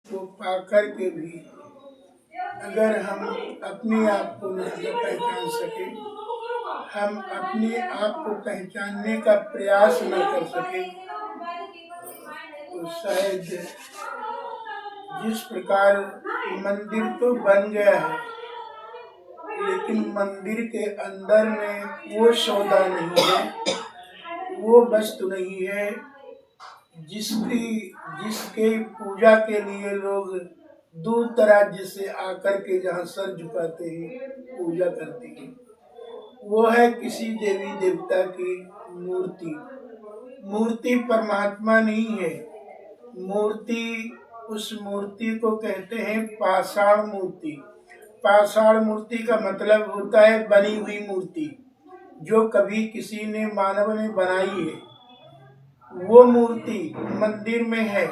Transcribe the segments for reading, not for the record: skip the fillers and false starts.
को पा कर के भी अगर हम अपने आप को न पहचान सके, हम अपने आप को पहचानने का प्रयास न कर सके, तो शायद जिस प्रकार मंदिर तो बन गया है, लेकिन मंदिर के अंदर में वो सौदा नहीं है, वो वस्तु नहीं है जिसके पूजा के लिए लोग दूर दराज से आकर के जहाँ सर झुकाते हैं, पूजा करते हैं। वो है किसी देवी देवता की मूर्ति। मूर्ति परमात्मा नहीं है। मूर्ति, उस मूर्ति को कहते हैं पाषाण मूर्ति। पाषाण मूर्ति का मतलब होता है बनी हुई मूर्ति, जो कभी किसी ने मानव ने बनाई है। वो मूर्ति मंदिर में है,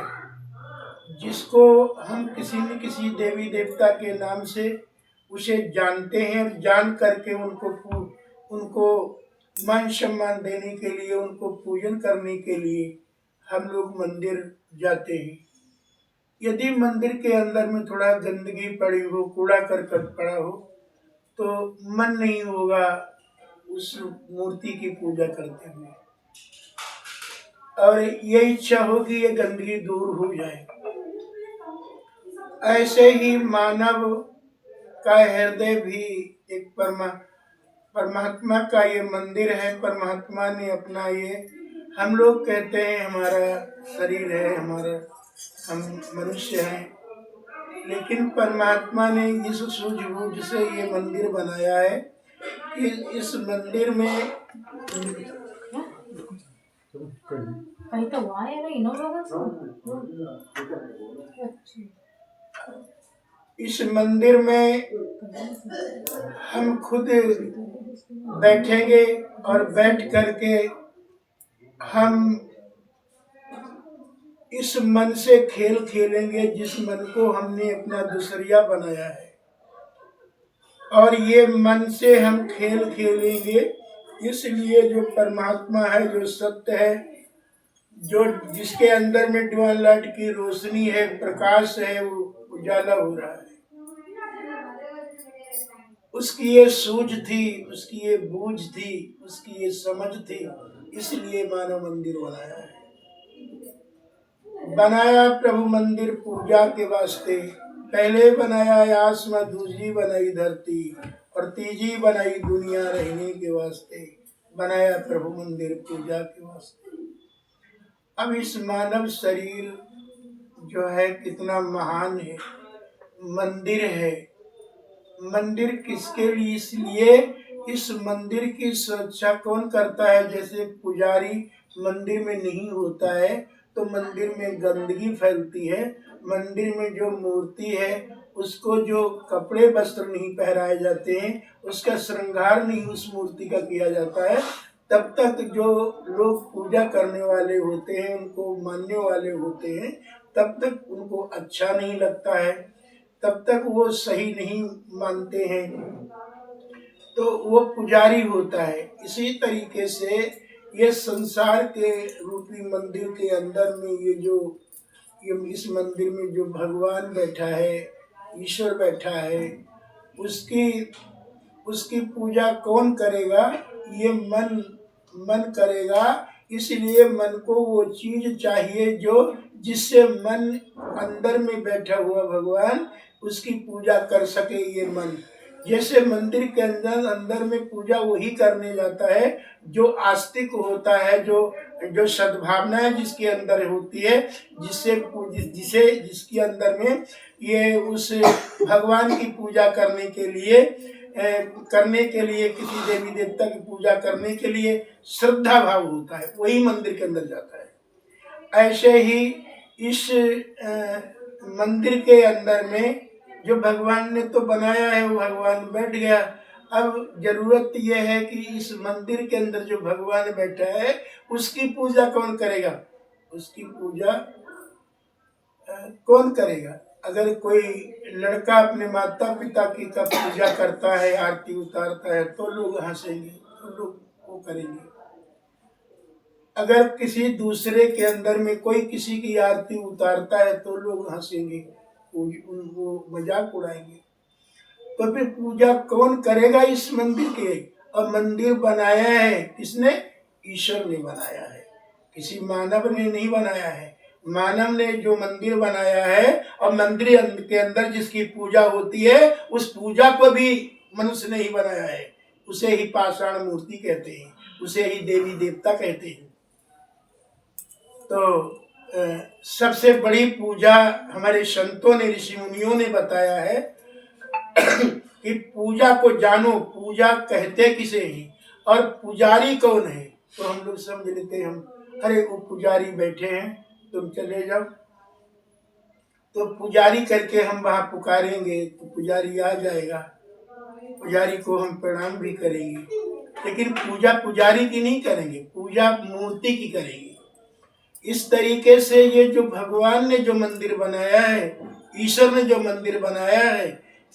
जिसको हम किसी न किसी देवी देवता के नाम से उसे जानते हैं, और जान करके उनको मान सम्मान देने के लिए, उनको पूजन करने के लिए हम लोग मंदिर जाते हैं। यदि मंदिर के अंदर में थोड़ा गंदगी पड़ी हो, कूड़ा करकट पड़ा हो, तो मन नहीं होगा उस मूर्ति की पूजा करते हुए, और ये इच्छा हो कि ये गंदगी दूर हो जाए। ऐसे ही मानव का हृदय भी एक परमात्मा का ये मंदिर है। परमात्मा ने अपना ये, हम लोग कहते हैं हमारा शरीर है, हम मनुष्य हैं, लेकिन परमात्मा ने इस सूझबूझ से ये मंदिर बनाया है कि इस मंदिर में इस मंदिर में हम खुद बैठेंगे और बैठ करके हम इस मन से खेल खेलेंगे, जिस मन को हमने अपना दूसरिया बनाया है, और ये मन से हम खेल खेलेंगे। इसलिए जो परमात्मा है, जो सत्य है, जो जिसके अंदर में डिवाइन लाइट की रोशनी है, प्रकाश है, वो उजाला हो रहा है। उसकी ये सूझ थी, उसकी ये बूझ थी, उसकी ये समझ थी, इसलिए मानव मंदिर बनाया है। बनाया प्रभु मंदिर पूजा के वास्ते। पहले बनाया आसमां, दूसरी बनाई धरती, और तीसरी बनाई दुनिया रहने के वास्ते। बनाया प्रभु मंदिर पूजा के वास्ते। अब इस मानव शरीर जो है कितना महान है, मंदिर है। मंदिर किसके लिए? इसलिए इस मंदिर की सुरक्षा कौन करता है? जैसे पुजारी मंदिर में नहीं होता है तो मंदिर में गंदगी फैलती है। मंदिर में जो मूर्ति है उसको जो कपड़े वस्त्र नहीं पहनाए जाते हैं, उसका श्रृंगार नहीं उस मूर्ति का किया जाता है, तब तक जो लोग पूजा करने वाले होते हैं, उनको मानने वाले होते हैं, तब तक उनको अच्छा नहीं लगता है, तब तक वो सही नहीं मानते हैं, तो वो पुजारी होता है। इसी तरीके से ये संसार के रूपी मंदिर के अंदर में इस मंदिर में जो भगवान बैठा है, ईश्वर बैठा है, उसकी पूजा कौन करेगा? ये मन करेगा। इसलिए मन को वो चीज चाहिए जिससे मन अंदर में बैठा हुआ भगवान उसकी पूजा कर सके। ये मन जैसे मंदिर के अंदर में पूजा वही करने जाता है जो आस्तिक होता है, जो सद्भावनाएं जिसके अंदर होती है, जिसके अंदर में ये उस भगवान की पूजा करने के लिए किसी देवी देवता की पूजा करने के लिए श्रद्धा भाव होता है, वही मंदिर के अंदर जाता है। ऐसे ही इस मंदिर के अंदर में जो भगवान ने तो बनाया है, वो भगवान बैठ गया। अब जरूरत यह है कि इस मंदिर के अंदर जो भगवान बैठा है उसकी पूजा कौन करेगा? उसकी पूजा कौन करेगा? अगर कोई लड़का अपने माता पिता की का पूजा करता है, आरती उतारता है, तो लोग हंसेंगे, तो लोग वो करेंगे। अगर किसी दूसरे के अंदर में कोई किसी की आरती उतारता है तो लोग हंसेंगे। वो मजाक उड़ाएंगे। तो फिर पूजा कौन करेगा इस मंदिर के? और मंदिर बनाया है किसने? ईश्वर ने बनाया है, किसी मानव ने नहीं बनाया है। मानव ने जो मंदिर बनाया है, और मंदिर के अंदर जिसकी पूजा होती है, उस पूजा को भी मनुष्य ने ही बनाया है। उसे ही पाषाण मूर्ति कहते हैं, उसे ही देवी देवता कहते हैं। तो सबसे बड़ी पूजा हमारे संतों ने, ऋषि मुनियों ने बताया है कि पूजा को जानो, पूजा कहते किसे हैं और पुजारी कौन है। तो हम लोग समझ लेते हैं, हम अरे वो पुजारी बैठे हैं, तुम चले जाओ। तो पुजारी करके हम वहां पुकारेंगे तो पुजारी आ जाएगा, पुजारी को हम प्रणाम भी करेंगे, लेकिन पूजा पुजारी की नहीं करेंगे, पूजा मूर्ति की करेंगे। इस तरीके से ये जो भगवान ने जो मंदिर बनाया है, ईश्वर ने जो मंदिर बनाया है,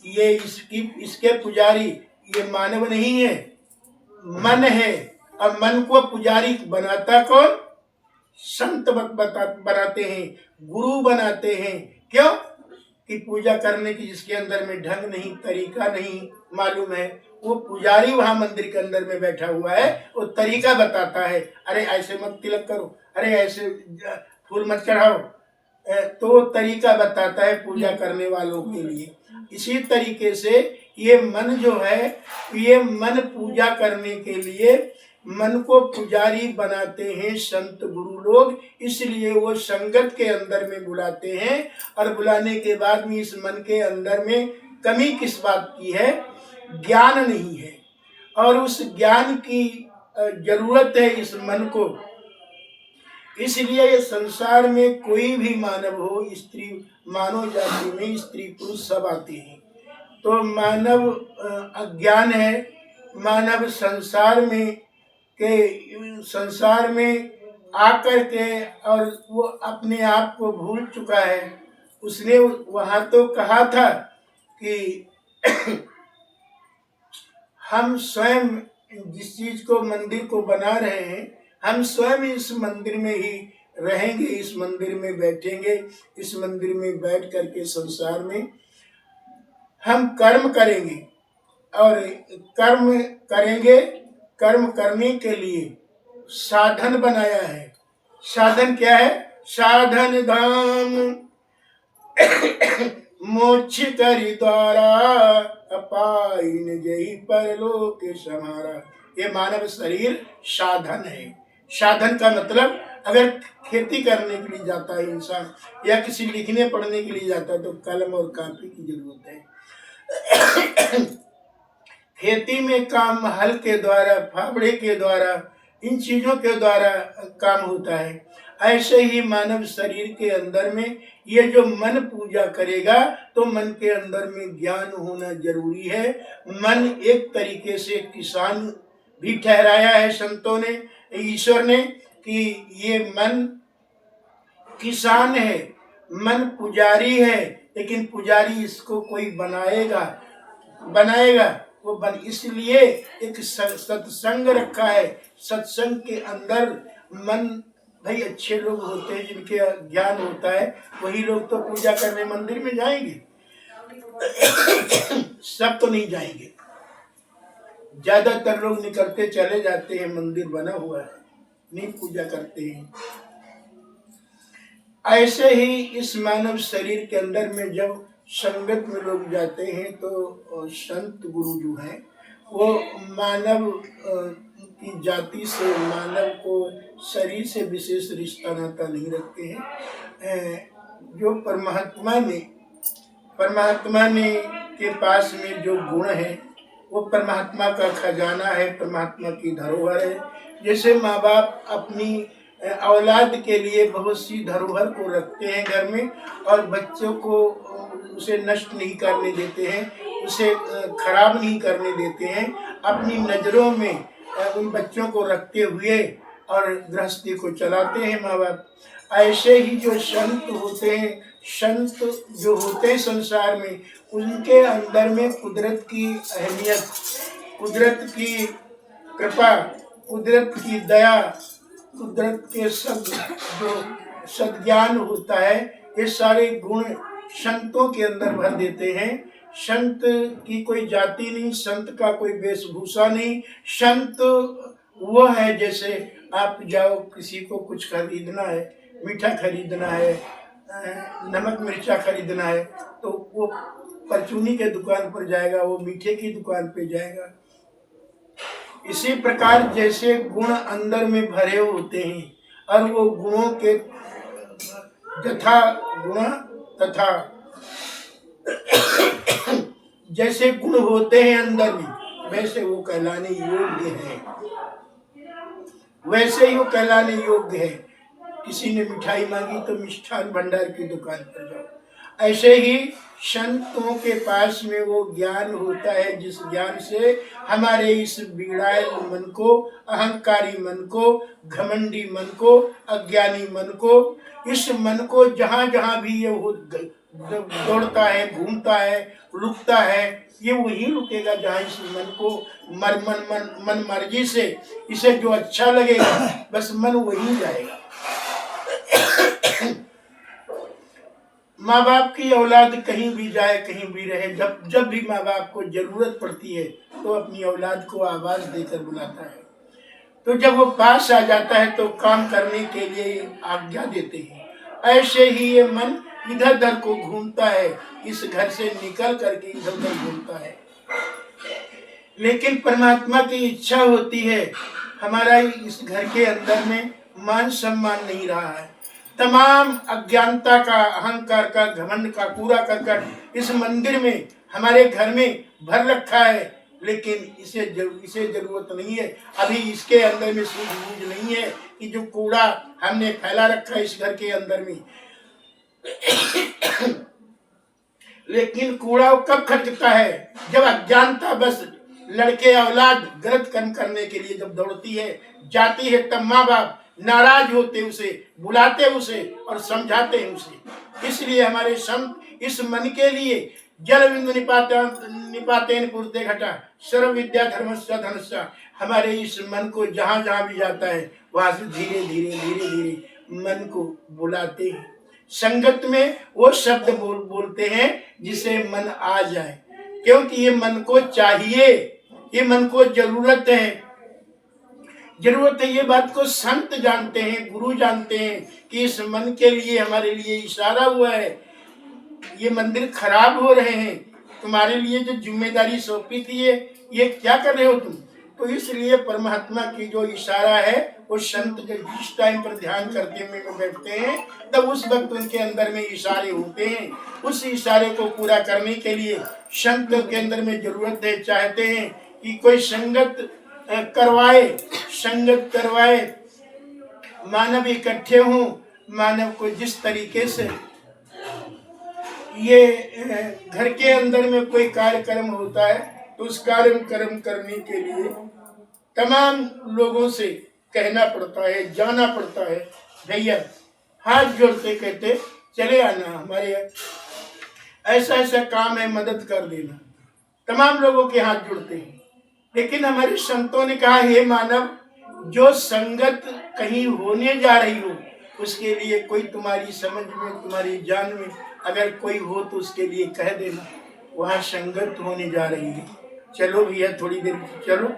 ये इसके पुजारी ये मानव नहीं है, मन है। अब मन को पुजारी बनाता कौन? संत बनाते हैं, गुरु बनाते हैं। क्यों? कि पूजा करने की जिसके अंदर में ढंग नहीं, तरीका नहीं मालूम है, वो पुजारी वहां मंदिर के अंदर में बैठा हुआ है, वो तरीका बताता है। अरे ऐसे मत तिलक करो, अरे ऐसे फूल मत चढ़ाओ, तो तरीका बताता है पूजा करने वालों के लिए। इसी तरीके से ये मन जो है, ये मन पूजा करने के लिए मन को पुजारी बनाते हैं संत गुरु लोग, इसलिए वो संगत के अंदर में बुलाते हैं। और बुलाने के बाद में इस मन के अंदर में कमी किस बात की है? ज्ञान नहीं है, और उस ज्ञान की जरूरत है इस मन को। इसलिए संसार में कोई भी मानव हो, स्त्री मानव जाति में स्त्री पुरुष सब आते हैं। तो मानव अज्ञान है, मानव संसार में आकर के और वो अपने आप को भूल चुका है। उसने वहां तो कहा था कि हम स्वयं जिस चीज को, मंदिर को बना रहे हैं, हम स्वयं इस मंदिर में ही रहेंगे, इस मंदिर में बैठेंगे, इस मंदिर में बैठ करके संसार में हम कर्म करेंगे। और कर्म करेंगे, कर्म करने के लिए साधन बनाया है। साधन क्या है? साधन धाम मोक्ष करि द्वारा, अपाइन जही परलोक समारा। ये मानव शरीर साधन है। साधन का मतलब, अगर खेती करने के लिए जाता है इंसान, या किसी लिखने पढ़ने के लिए जाता है, तो कलम और कापी की जरूरत है। खेती में काम हल के द्वारा, फावड़े के द्वारा, इन चीजों के द्वारा काम होता है। ऐसे ही मानव शरीर के अंदर में ये जो मन पूजा करेगा, तो मन के अंदर में ज्ञान होना जरूरी है। मन एक तरीके से किसान भी ठहराया है संतों ने, ईश्वर ने, कि ये मन किसान है, मन पुजारी है, लेकिन पुजारी इसको कोई बनाएगा वो इसलिए एक सत्संग रखा है। सत्संग के अंदर मन, भाई अच्छे लोग होते हैं जिनके ज्ञान होता है, वही लोग तो पूजा करने मंदिर में जाएंगे। सब तो नहीं जाएंगे, ज्यादातर लोग निकलते चले जाते हैं, मंदिर बना हुआ है, नहीं पूजा करते हैं। ऐसे ही इस मानव शरीर के अंदर में जब संगत में लोग जाते हैं, तो संत गुरु जो हैं वो मानव की जाति से, मानव को शरीर से विशेष रिश्ता नाता नहीं रखते हैं। जो परमात्मा ने के पास में जो गुण है, वो परमात्मा का खजाना है, परमात्मा की धरोहर है। जैसे माँ बाप अपनी औलाद के लिए बहुत सी धरोहर को रखते हैं घर में, और बच्चों को उसे नष्ट नहीं करने देते हैं, उसे खराब नहीं करने देते हैं, अपनी नजरों में उन बच्चों को रखते हुए और गृहस्थी को चलाते हैं माँ बाप। ऐसे ही जो संत होते हैं, संत जो होते हैं संसार में, उनके अंदर में कुदरत की अहमियत, कुदरत की कृपा, कुदरत की दया, कुदरत के सब जो सद्ज्ञान होता है, ये सारे गुण संतों के अंदर भर देते हैं। संत की कोई जाति नहीं, संत का कोई वेशभूषा नहीं। संत वो है जैसे आप जाओ, किसी को कुछ खरीदना है, मीठा खरीदना है, नमक मिर्चा खरीदना है, तो वो परचूनी के दुकान पर जाएगा, वो मीठे की दुकान पे जाएगा। इसी प्रकार जैसे गुण अंदर में भरे होते हैं और वो गुणों के यथा गुण तथा जैसे गुण होते हैं अंदर में, वैसे वो कहलाने योग्य है, वैसे ही वो कहलाने योग्य है। किसी ने मिठाई मांगी तो मिष्ठान भंडार की दुकान पर जाओ। ऐसे ही संतों के पास में वो ज्ञान होता है जिस ज्ञान से हमारे इस बिगड़ाए मन को, अहंकारी मन को, घमंडी मन को, अज्ञानी मन को, इस मन को जहाँ जहाँ भी ये दौड़ता है, घूमता है, रुकता है, ये वही रुकेगा जहाँ इस मन को मन मर्जी से इसे जो अच्छा लगेगा बस मन वही जाएगा। माँ बाप की औलाद कहीं भी जाए, कहीं भी रहे, जब भी माँ बाप को जरूरत पड़ती है तो अपनी औलाद को आवाज देकर बुलाता है। तो जब वो पास आ जाता है तो काम करने के लिए आज्ञा देते हैं। ऐसे ही ये मन इधर उधर को घूमता है, इस घर से निकल करके इधर उधर घूमता है। लेकिन परमात्मा की इच्छा होती है, हमारा इस घर के अंदर में मान सम्मान नहीं रहा है, तमाम अज्ञानता का, अहंकार का, घमंड का कूड़ा करकट इस मंदिर में, हमारे घर में भर रखा है। लेकिन इसे जरूरत नहीं है, अभी इसके अंदर में सूझबूझ नहीं है कि जो कूड़ा हमने फैला रखा है इस घर के अंदर में। लेकिन कूड़ा कब खटकता है? जब अज्ञानता बस लड़के औलाद गलत कर्म करने के लिए जब दौड़ती है, जाती है, तब माँ बाप नाराज होते उसे, बुलाते उसे और समझाते हैं उसे। इसलिए हमारे संत इस मन के लिए जल बिंदु निपातेन पूर्ते घटा सर्व विद्या धर्मस्य धनस्य, हमारे इस मन को जहाँ जहाँ भी जाता है वहां से धीरे धीरे मन को बुलाते हैं। संगत में वो शब्द बोलते हैं जिसे मन आ जाए, क्योंकि ये मन को चाहिए, ये मन को जरूरत है। ये बात को संत जानते हैं, गुरु जानते हैं कि इस मन के लिए हमारे लिए इशारा हुआ है, ये मंदिर खराब हो रहे हैं, तुम्हारे लिए जो जिम्मेदारी सौंपी थी ये क्या कर रहे हो तुम। तो इसलिए परमात्मा की जो इशारा है वो संत जब जिस टाइम पर ध्यान करते हुए बैठते हैं तब उस वक्त उनके अंदर में इशारे होते हैं। उस इशारे को पूरा करने के लिए संत के अंदर में जरूरत है, चाहते हैं कि कोई संगत करवाए, मानव इकट्ठे हों, मानव को जिस तरीके से ये घर के अंदर में कोई कार्यक्रम होता है तो उस कार्यक्रम करने के लिए तमाम लोगों से कहना पड़ता है, जाना पड़ता है। भैया हाथ जोड़ते कहते चले आना, हमारे ऐसा ऐसा काम है, मदद कर देना। तमाम लोगों के हाथ जुड़ते हैं। लेकिन हमारे संतों ने कहा, हे मानव, जो संगत कहीं होने जा रही हो उसके लिए कोई तुम्हारी समझ में, तुम्हारी जान में अगर कोई हो तो उसके लिए कह देना, वहाँ संगत होने जा रही है, चलो भैया थोड़ी देर चलो।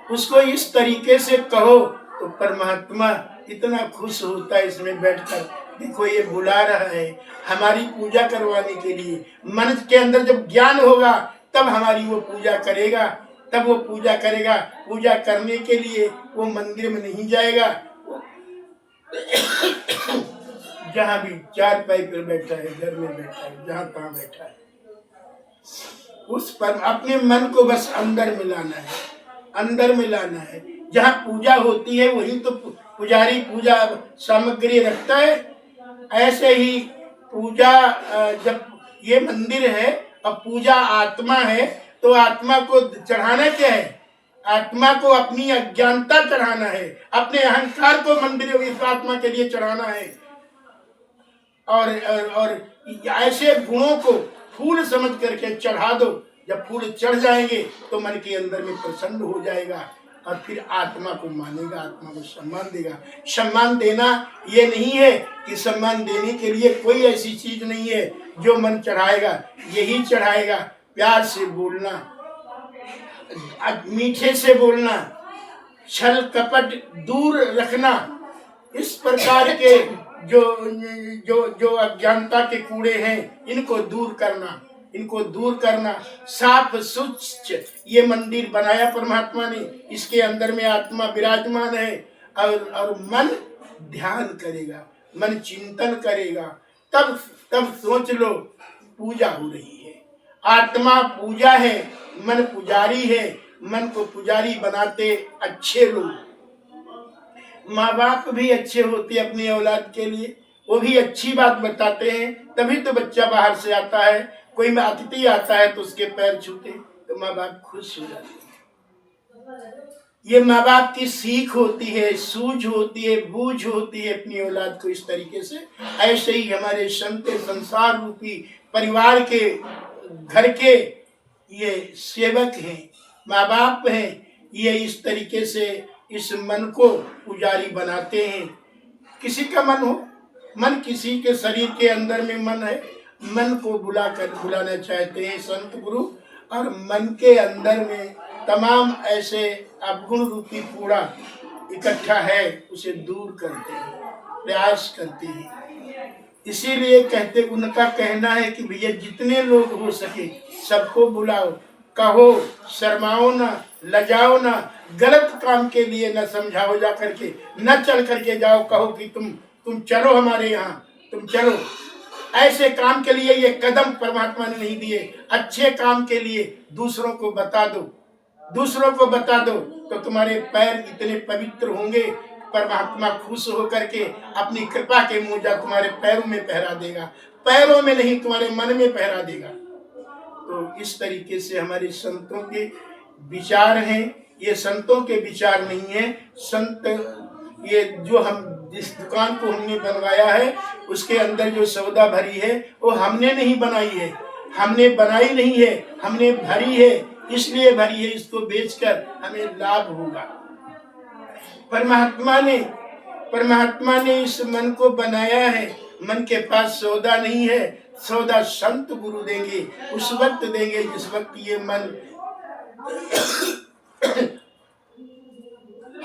उसको इस तरीके से कहो तो परमात्मा इतना खुश होता है इसमें बैठकर, देखो ये बुला रहा है हमारी पूजा करवाने के लिए। मन के अंदर जब ज्ञान होगा तब हमारी वो पूजा करेगा, तब वो पूजा करेगा। पूजा करने के लिए वो मंदिर में नहीं जाएगा, जहाँ भी चार पाई पर बैठा है, घर में बैठा है, जहाँ तहाँ बैठा है, उस पर अपने मन को बस अंदर मिलाना है, अंदर मिलाना है। जहाँ पूजा होती है वहीं तो पुजारी पूजा सामग्री रखता है। ऐसे ही पूजा, जब ये मंदिर है और पूजा आत्मा है तो आत्मा को चढ़ाना क्या है? आत्मा को अपनी अज्ञानता चढ़ाना है, अपने अहंकार को मंदिर इस आत्मा के लिए चढ़ाना है। और ऐसे गुणों को फूल समझ करके चढ़ा दो। जब फूल चढ़ जाएंगे तो मन के अंदर में प्रसन्न हो जाएगा। और फिर आत्मा को मानेगा, आत्मा को सम्मान देगा। सम्मान देना ये नहीं है कि सम्मान देने के लिए कोई ऐसी चीज नहीं है जो मन चढ़ाएगा, यही चढ़ाएगा। प्यार से बोलना, मीठे से बोलना, छल कपट दूर रखना, इस प्रकार के जो जो जो अज्ञानता के कूड़े हैं इनको दूर करना, इनको दूर करना। साफ स्वच्छ ये मंदिर बनाया परमात्मा ने, इसके अंदर में आत्मा विराजमान है और मन ध्यान करेगा, मन चिंतन करेगा, तब सोच लो पूजा हो रही है। आत्मा पूजा है, मन पुजारी है। मन को पुजारी बनाते अच्छे लोग। माँ बाप भी अच्छे होते अपनी औलाद के लिए, वो भी अच्छी बात बताते हैं, तभी तो बच्चा बाहर से आता है। कोई अतिथि आता है तो उसके पैर छूते तो माँ बाप खुश हो जाते हैं। ये माँ बाप की सीख होती है, सूझ होती है, बूझ होती है अपनी औलाद को इस तरीके से। ऐसे ही हमारे संत संसार रूपी परिवार के, घर के ये सेवक हैं, माँ बाप हैं। ये इस तरीके से इस मन को पुजारी बनाते हैं। किसी का मन हो, मन किसी के शरीर के अंदर में मन है, मन को बुलाना चाहते हैं संत गुरु, और मन के अंदर में तमाम ऐसे अवगुण रूपी कूड़ा इकट्ठा है, उसे दूर करते हैं, प्रयास करते हैं। इसीलिए कहते, उनका कहना है कि भैया जितने लोग हो सके सबको बुलाओ, कहो, शर्माओ ना, लजाओ ना, गलत काम के लिए न समझाओ जा करके, न चल करके जाओ, कहो कि तुम चलो हमारे यहाँ, तुम चलो। ऐसे काम के लिए ये कदम परमात्मा ने नहीं दिए। अच्छे काम के लिए दूसरों को बता दो, दूसरों को बता दो तो तुम्हारे पैर इतने पवित्र होंगे, परमात्मा खुश होकर के अपनी कृपा के मोजा तुम्हारे पैरों में पहरा देगा। पैरों में नहीं, तुम्हारे मन में पहरा देगा। तो इस तरीके से हमारे संतों के विचार हैं। ये संतों के विचार नहीं है। संत ये जो हम जिस दुकान को हमने बनवाया है उसके अंदर जो सौदा भरी है वो हमने नहीं बनाई है, हमने बनाई नहीं है, हमने भरी है। इसलिए भरी है, इसको बेचकर हमें लाभ होगा। परमात्मा ने इस मन को बनाया है। मन के पास सौदा नहीं है, सौदा संत गुरु देंगे, उस वक्त देंगे जिस वक्त ये मन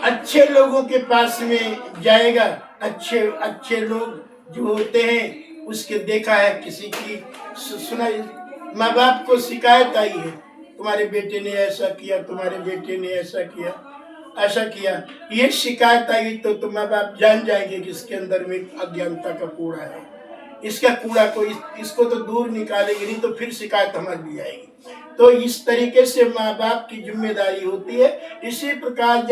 अच्छे लोगों के पास में जाएगा। अच्छे लोग जो होते हैं, उसके देखा है किसी की सुना, माँ बाप को शिकायत आई है, तुम्हारे बेटे ने ऐसा किया, तुम्हारे बेटे ने ऐसा किया, ऐसा किया। ये शिकायत आई तो माँ बाप जान जाएंगे कि इसके अंदर में अज्ञानता का कूड़ा है। इसका कूड़ा को इसको तो दूर निकालेंगे, नहीं तो फिर शिकायत हमारी भी आएगी। तो इस तरीके से माँ बाप की जिम्मेदारी होती है। इसी प्रकार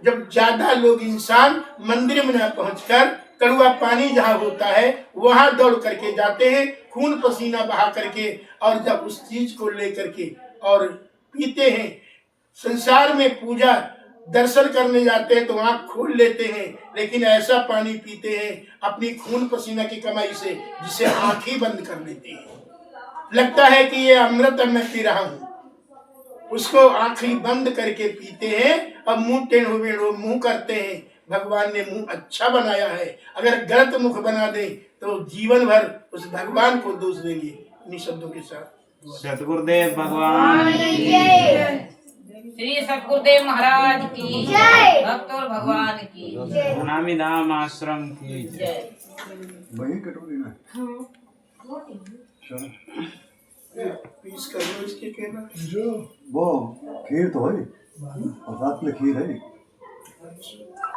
जब ज्यादा लोग इंसान मंदिर में न पहुंचकर कड़वा पानी जहाँ होता है वहां दौड़ करके जाते हैं, खून पसीना बहा करके, और जब उस चीज को लेकर के और पीते हैं। संसार में पूजा दर्शन करने जाते हैं तो आँख खोल लेते हैं, लेकिन ऐसा पानी पीते हैं अपनी खून पसीना की कमाई से जिसे आँख ही बंद कर लेते हैं। लगता है कि ये अमृत मैं पी रहा हूँ, उसको आँखें बंद करके पीते हैं। अब मुंह टेढ़ो बेढ़ो मुंह करते हैं। भगवान ने मुंह अच्छा बनाया है, अगर गलत मुख बना दे तो जीवन भर उस भगवान को दोष देंगे। इन्हीं शब्दों के साथ सतगुरुदेव भगवान की श्री सतगुरुदेव महाराज की जय, भक्त और भगवान की जय, नामी धाम आश्रम की जय। वही कटोरी ना पीस कर लो इसके कहना जो वो खीर तो है और रात में खीर है।